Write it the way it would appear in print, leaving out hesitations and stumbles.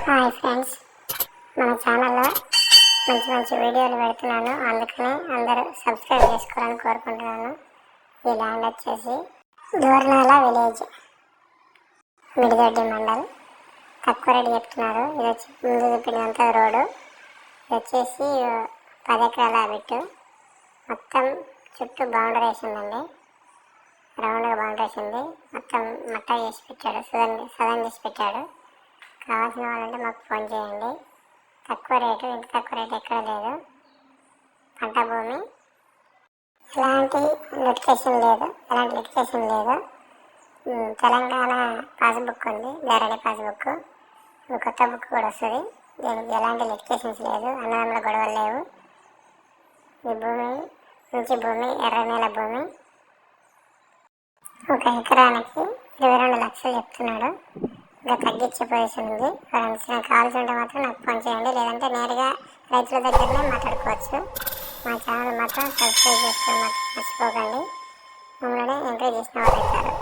Hi friends, మన ఛానల్లో మంచి మంచి వీడియోలు పెడుతున్నాను, అందుకనే అందరూ సబ్స్క్రైబ్ చేసుకోవాలని కోరుకుంటున్నాను. ఈ ల్యాండ్ వచ్చేసి దూర్నాల విలేజ్, మిడిదొడ్డి మండల్. తక్కువ రేటు చెప్తున్నారు. ఇది వచ్చి ముందు చూపినంత రోడ్డు. ఇది వచ్చేసి 10 ఎకరాల బిట్టు. మొత్తం చుట్టూ బౌండరీ వేసిందండి, రౌండ్గా బౌండరీ వేసింది. మొత్తం మట్టా చేసి పెట్టాడు, సదన్ చేసి పెట్టాడు. కావాల్సిన వాళ్ళంటే మాకు ఫోన్ చేయండి. తక్కువ రేటు, ఇంత తక్కువ రేటు ఎక్కడ లేదు. పంట భూమి, ఎలాంటి లిటికేషన్ లేదు. తెలంగాణ పాస్బుక్ ఉంది, ధరణి పాస్బుక్. కొత్త బుక్ కూడా వస్తుంది. దీనికి ఎలాంటి లిటికేషన్స్ లేదు, అన్నదమ్ముల గొడవలు లేవు. ఈ భూమి మంచి భూమి, ఎర్ర నేల భూమి. 1 ఎకరానికి 22 లక్షలు చెప్తున్నాడు. ఇంకా తగ్గించే పొజిషన్ ఉంది. ఫ్రెండ్స్, నాకు కావాల్సి ఉంటే మాత్రం నాకు ఫోన్ చేయండి, లేదంటే నేరుగా రైతుల దగ్గరనే మాట్లాడుకోవచ్చు. మా ఛానల్ మాత్రం సబ్స్క్రైబ్ చేసుకోవడం మాత్రం మర్చిపోకండి. మమ్మల్ని ఎంకరేజ్ చేసిన వాళ్ళు అవుతారు.